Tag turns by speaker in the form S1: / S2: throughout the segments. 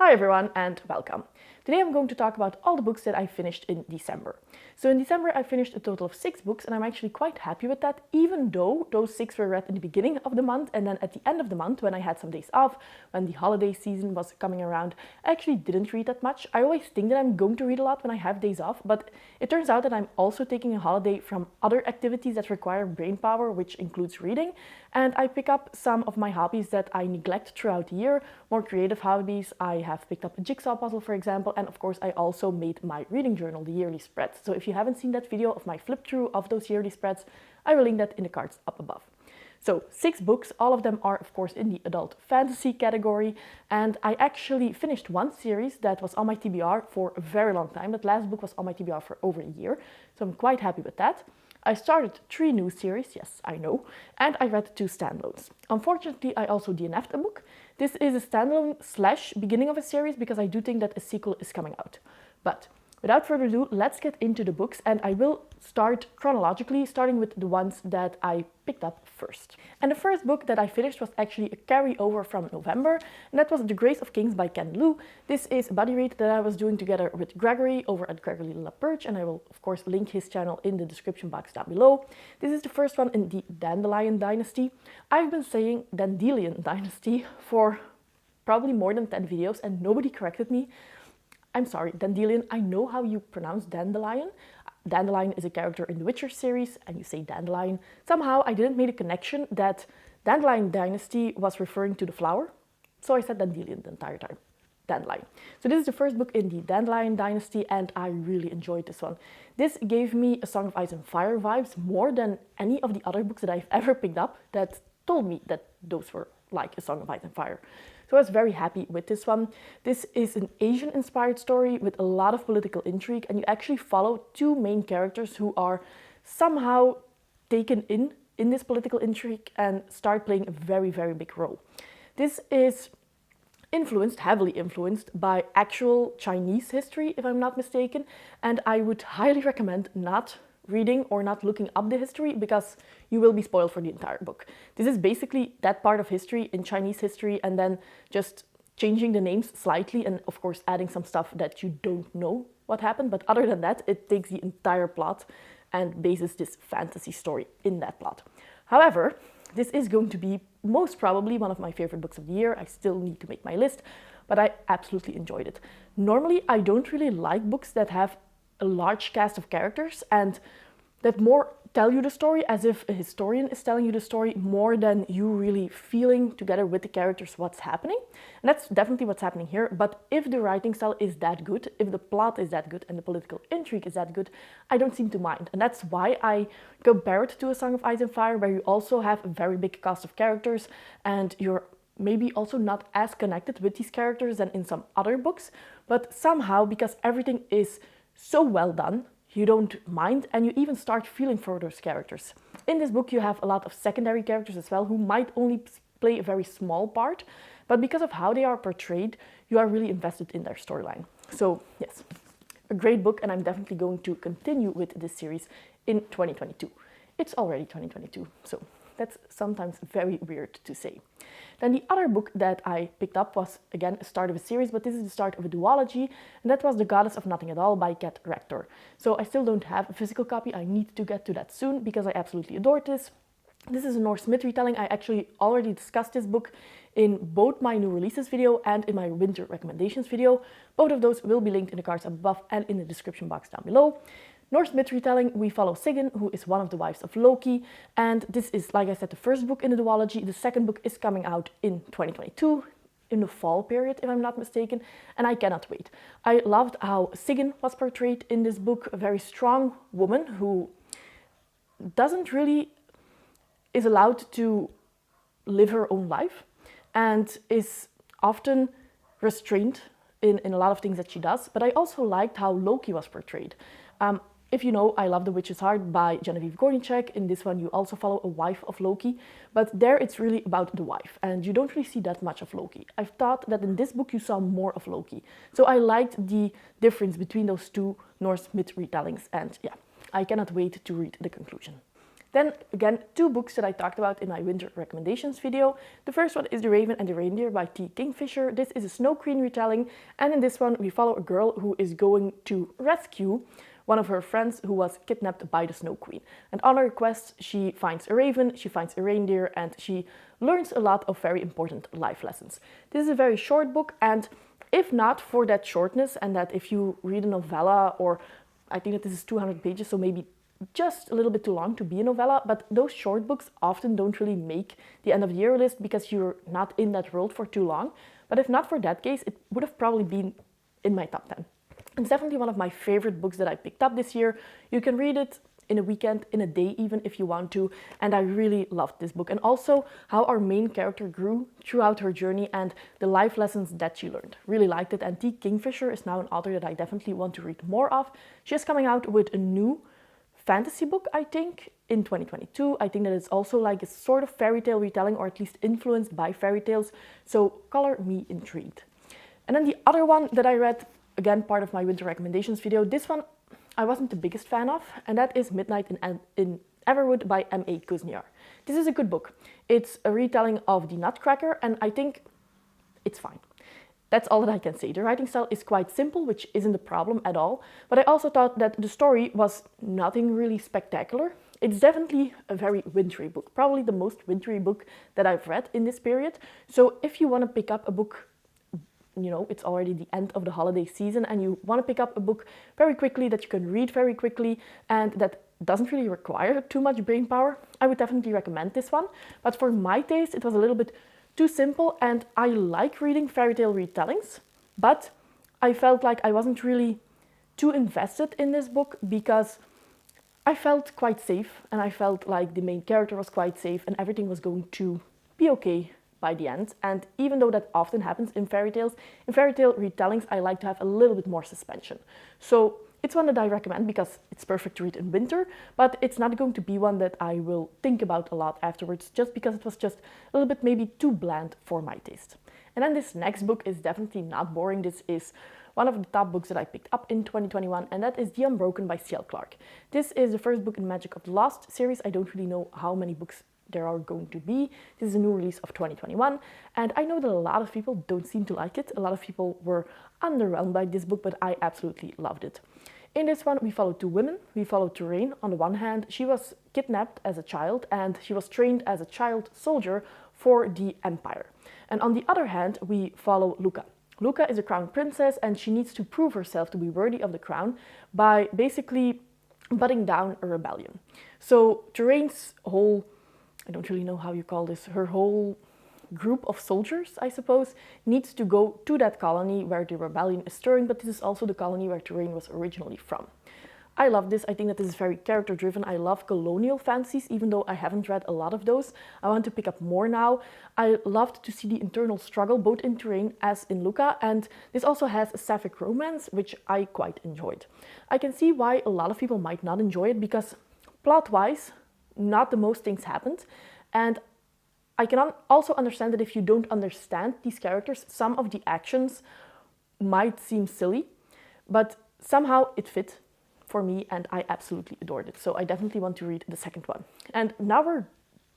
S1: Hi everyone and welcome. Today I'm going to talk about all the books that I finished in December. So in December I finished a total of 6 books and I'm actually quite happy with that, even though those 6 were read in the beginning of the month, and then at the end of the month when I had some days off, when the holiday season was coming around, I actually didn't read that much. I always think that I'm going to read a lot when I have days off, but it turns out that I'm also taking a holiday from other activities that require brain power, which includes reading, and I pick up some of my hobbies that I neglect throughout the year, more creative hobbies. I have picked up a jigsaw puzzle, for example, and of course I also made my reading journal, the yearly spreads. So if you haven't seen that video of my flip through of those yearly spreads, I will link that in the cards up above. So 6 books, all of them are of course in the adult fantasy category, and I actually finished one series that was on my TBR for a very long time. That last book was on my TBR for over a year, so I'm quite happy with that. I started 3 new series, yes, I know, and I read 2 standalones. Unfortunately, I also DNF'd a book. This is a standalone slash beginning of a series because I do think that a sequel is coming out. But without further ado, let's get into the books, and I will start chronologically, starting with the ones that I picked up first. And the first book that I finished was actually a carryover from November, and that was The Grace of Kings by Ken Liu. This is a buddy read that I was doing together with Gregory over at Gregory LaPerche, and I will of course link his channel in the description box down below. This is the first one in the Dandelion Dynasty. I've been saying Dandelion Dynasty for probably more than 10 videos and nobody corrected me. I'm sorry, Dandelion, I know how you pronounce Dandelion. Dandelion is a character in the Witcher series, and you say Dandelion. Somehow I didn't make a connection that Dandelion Dynasty was referring to the flower, so I said Dandelion the entire time. Dandelion. So this is the first book in the Dandelion Dynasty, and I really enjoyed this one. This gave me A Song of Ice and Fire vibes more than any of the other books that I've ever picked up that told me that those were like A Song of Ice and Fire. So I was very happy with this one. This is an Asian-inspired story with a lot of political intrigue, and you actually follow 2 main characters who are somehow taken in this political intrigue and start playing a very, very big role. This is heavily influenced by actual Chinese history, if I'm not mistaken, and I would highly recommend not reading or not looking up the history because you will be spoiled for the entire book. This is basically that part of history in Chinese history and then just changing the names slightly and of course adding some stuff that you don't know what happened, but other than that it takes the entire plot and bases this fantasy story in that plot. However, this is going to be most probably one of my favorite books of the year. I still need to make my list, but I absolutely enjoyed it. Normally I don't really like books that have a large cast of characters and that more tell you the story as if a historian is telling you the story more than you really feeling together with the characters what's happening. And that's definitely what's happening here. But if the writing style is that good, if the plot is that good and the political intrigue is that good, I don't seem to mind. And that's why I compare it to A Song of Ice and Fire, where you also have a very big cast of characters and you're maybe also not as connected with these characters than in some other books, but somehow because everything is so well done, you don't mind and you even start feeling for those characters. In this book you have a lot of secondary characters as well who might only play a very small part, but because of how they are portrayed, you are really invested in their storyline. So yes, a great book, and I'm definitely going to continue with this series in 2022. It's already 2022, so that's sometimes very weird to say. Then the other book that I picked up was, again, a start of a series, but this is the start of a duology, and that was The Goddess of Nothing at All by Kat Rector. So I still don't have a physical copy. I need to get to that soon because I absolutely adore this. This is a Norse myth retelling. I actually already discussed this book in both my new releases video and in my winter recommendations video. Both of those will be linked in the cards above and in the description box down below. Norse myth retelling, we follow Sigyn, who is one of the wives of Loki, and this is, like I said, the first book in the duology. The second book is coming out in 2022, in the fall period, if I'm not mistaken, and I cannot wait. I loved how Sigyn was portrayed in this book, a very strong woman who doesn't really is allowed to live her own life and is often restrained in a lot of things that she does, but I also liked how Loki was portrayed. If you know, I love The Witch's Heart by Genevieve Gornichek. In this one, you also follow a wife of Loki, but there it's really about the wife, and you don't really see that much of Loki. I thought that in this book you saw more of Loki. So I liked the difference between those 2 Norse myth retellings, and yeah, I cannot wait to read the conclusion. Then again, 2 books that I talked about in my winter recommendations video. The first one is The Raven and the Reindeer by T. Kingfisher. This is a Snow Queen retelling, and in this one we follow a girl who is going to rescue one of her friends who was kidnapped by the Snow Queen. And on her quest, she finds a raven, she finds a reindeer, and she learns a lot of very important life lessons. This is a very short book, and if not for that shortness, and that if you read a novella, or I think that this is 200 pages, so maybe just a little bit too long to be a novella, but those short books often don't really make the end of the year list because you're not in that world for too long. But if not for that case, it would have probably been in my top 10. It's definitely one of my favorite books that I picked up this year. You can read it in a weekend, in a day even, if you want to, and I really loved this book. And also how our main character grew throughout her journey and the life lessons that she learned. Really liked it, and T. Kingfisher is now an author that I definitely want to read more of. She is coming out with a new fantasy book, I think, in 2022. I think that it's also like a sort of fairy tale retelling, or at least influenced by fairy tales, so color me intrigued. And then the other one that I read, again, part of my winter recommendations video, this one I wasn't the biggest fan of, and that is Midnight in Everwood by M.A. Kuzniar. This is a good book. It's a retelling of The Nutcracker, and I think it's fine. That's all that I can say. The writing style is quite simple, which isn't a problem at all, but I also thought that the story was nothing really spectacular. It's definitely a very wintry book, probably the most wintry book that I've read in this period. So if you want to pick up a book, you know, it's already the end of the holiday season, and you want to pick up a book very quickly that you can read very quickly and that doesn't really require too much brain power, I would definitely recommend this one. But for my taste, it was a little bit too simple, and I like reading fairy tale retellings, but I felt like I wasn't really too invested in this book because I felt quite safe, and I felt like the main character was quite safe and everything was going to be okay by the end. And even though that often happens in fairy tale retellings, I like to have a little bit more suspension. So it's one that I recommend because it's perfect to read in winter, but it's not going to be one that I will think about a lot afterwards, just because it was just a little bit maybe too bland for my taste. And then this next book is definitely not boring. This is one of the top books that I picked up in 2021, and that is The Unbroken by C.L. Clarke. This is the first book in Magic of the Lost series. I don't really know how many books there are going to be. This is a new release of 2021, and I know that a lot of people don't seem to like it. A lot of people were underwhelmed by this book, but I absolutely loved it. In this one, we follow 2 women. We follow Terrain. On the one hand, she was kidnapped as a child, and she was trained as a child soldier for the Empire. And on the other hand, we follow Luca. Luca is a crown princess, and she needs to prove herself to be worthy of the crown by basically butting down a rebellion. So Terrain's whole, I don't really know how you call this, her whole group of soldiers, I suppose, needs to go to that colony where the rebellion is stirring, but this is also the colony where Terrain was originally from. I love this. I think that this is very character driven. I love colonial fantasies, even though I haven't read a lot of those. I want to pick up more now. I loved to see the internal struggle both in Terrain as in Luca, and this also has a sapphic romance, which I quite enjoyed. I can see why a lot of people might not enjoy it, because plot-wise, not the most things happened, and I can also understand that if you don't understand these characters, some of the actions might seem silly, but somehow it fit for me and I absolutely adored it. So I definitely want to read the second one. And now we're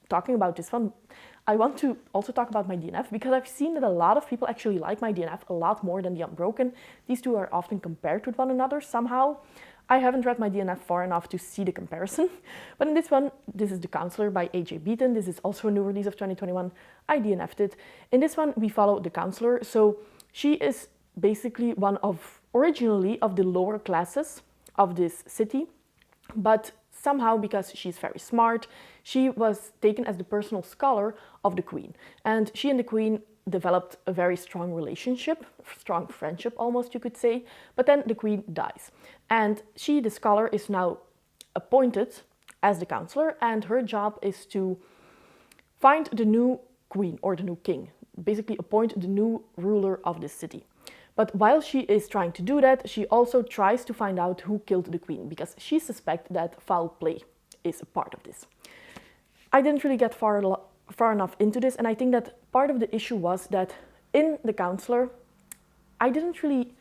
S1: talking about this one, I want to also talk about my DNF, because I've seen that a lot of people actually like my DNF a lot more than the Unbroken. These two are often compared with one another somehow. I haven't read my DNF far enough to see the comparison, but in this one, this is The Counselor by A.J. Beaton. This is also a new release of 2021. I DNF'd it. In this one, we follow the Counselor. So she is basically one of, originally, of the lower classes of this city, but somehow, because she's very smart, she was taken as the personal scholar of the Queen. And she and the Queen developed a very strong relationship, strong friendship almost, you could say, but then the Queen dies. And she, the scholar, is now appointed as the counselor, and her job is to find the new queen or the new king, basically appoint the new ruler of this city. But while she is trying to do that, she also tries to find out who killed the queen, because she suspects that foul play is a part of this. I didn't really get far enough into this, and I think that part of the issue was that in The Counselor, I didn't really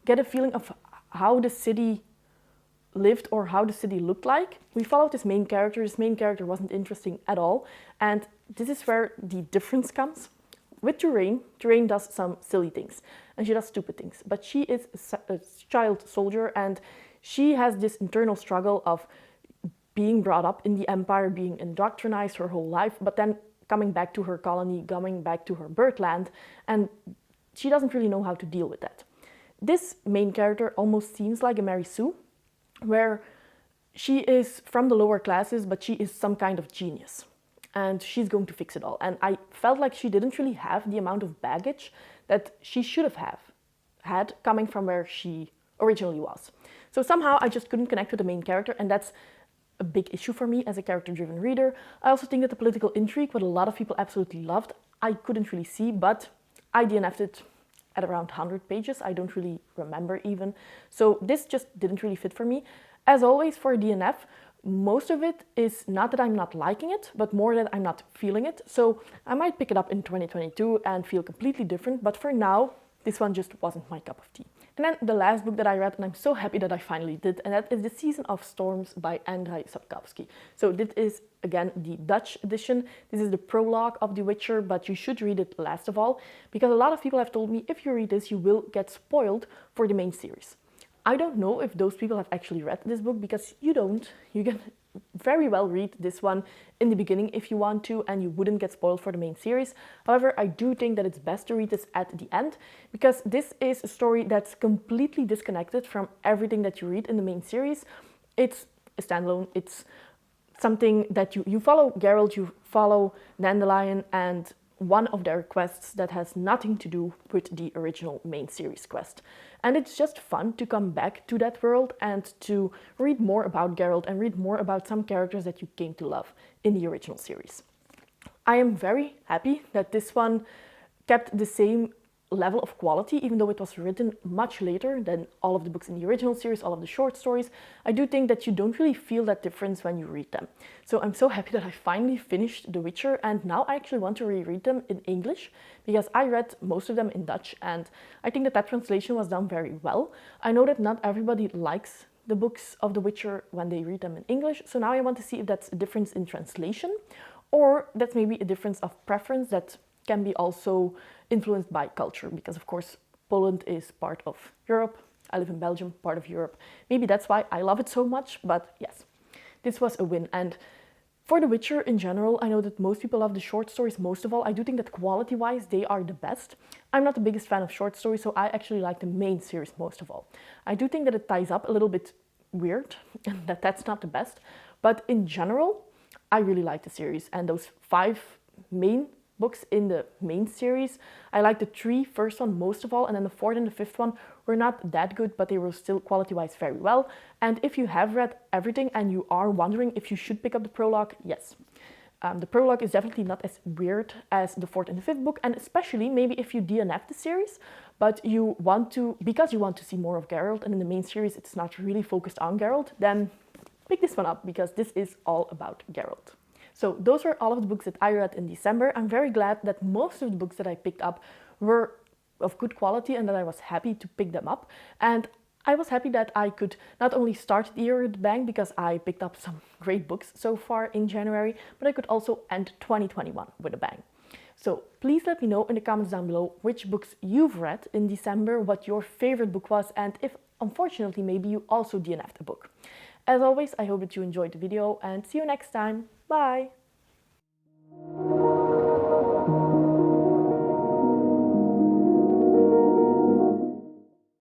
S1: get a feeling of how the city lived or how the city looked like. We followed this main character. This main character wasn't interesting at all. And this is where the difference comes. With Terrain does some silly things and she does stupid things, but she is a child soldier and she has this internal struggle of being brought up in the Empire, being indoctrinized her whole life, but then coming back to her colony, coming back to her birthland, and she doesn't really know how to deal with that. This main character almost seems like a Mary Sue, where she is from the lower classes, but she is some kind of genius. And she's going to fix it all. And I felt like she didn't really have the amount of baggage that she should have had coming from where she originally was. So somehow I just couldn't connect with the main character, and that's a big issue for me as a character-driven reader. I also think that the political intrigue, what a lot of people absolutely loved, I couldn't really see, but I DNF'd it at around 100 pages. I don't really remember even. So this just didn't really fit for me. As always for DNF, most of it is not that I'm not liking it, but more that I'm not feeling it. So I might pick it up in 2022 and feel completely different, but for now, this one just wasn't my cup of tea. And then the last book that I read, and I'm so happy that I finally did, and that is The Season of Storms by Andrzej Sapkowski. So this is, again, the Dutch edition. This is the prologue of The Witcher, but you should read it last of all, because a lot of people have told me if you read this, you will get spoiled for the main series. I don't know if those people have actually read this book, because you don't. You can very well read this one in the beginning if you want to, and you wouldn't get spoiled for the main series. However, I do think that it's best to read this at the end, because this is a story that's completely disconnected from everything that you read in the main series. It's a standalone. It's something that you follow Geralt, you follow Dandelion, and one of their quests that has nothing to do with the original main series quest. And it's just fun to come back to that world and to read more about Geralt and read more about some characters that you came to love in the original series. I am very happy that this one kept the same level of quality, even though it was written much later than all of the books in the original series, all of the short stories. I do think that you don't really feel that difference when you read them. So I'm so happy that I finally finished The Witcher, and now I actually want to reread them in English, because I read most of them in Dutch, and I think that translation was done very well. I know that not everybody likes the books of The Witcher when they read them in English, so now I want to see if that's a difference in translation, or that's maybe a difference of preference that can be also influenced by culture, because of course Poland is part of Europe. I live in Belgium, part of Europe. Maybe that's why I love it so much, but yes, this was a win. And for The Witcher in general, I know that most people love the short stories most of all. I do think that quality-wise, they are the best. I'm not the biggest fan of short stories, so I actually like the main series most of all. I do think that it ties up a little bit weird, and that's not the best, but in general, I really like the series, and those 5 main books in the main series. I like the 3 first one most of all, and then the 4th and the 5th one were not that good, but they were still quality-wise very well. And if you have read everything and you are wondering if you should pick up the prologue, yes. The prologue is definitely not as weird as the 4th and the 5th book, and especially maybe if you DNF the series, but you want to, because you want to see more of Geralt, and in the main series it's not really focused on Geralt, then pick this one up, because this is all about Geralt. So those were all of the books that I read in December. I'm very glad that most of the books that I picked up were of good quality and that I was happy to pick them up. And I was happy that I could not only start the year with a bang, because I picked up some great books so far in January, but I could also end 2021 with a bang. So please let me know in the comments down below which books you've read in December, what your favorite book was, and if unfortunately maybe you also DNF'd a book. As always, I hope that you enjoyed the video, and see you next time. Bye!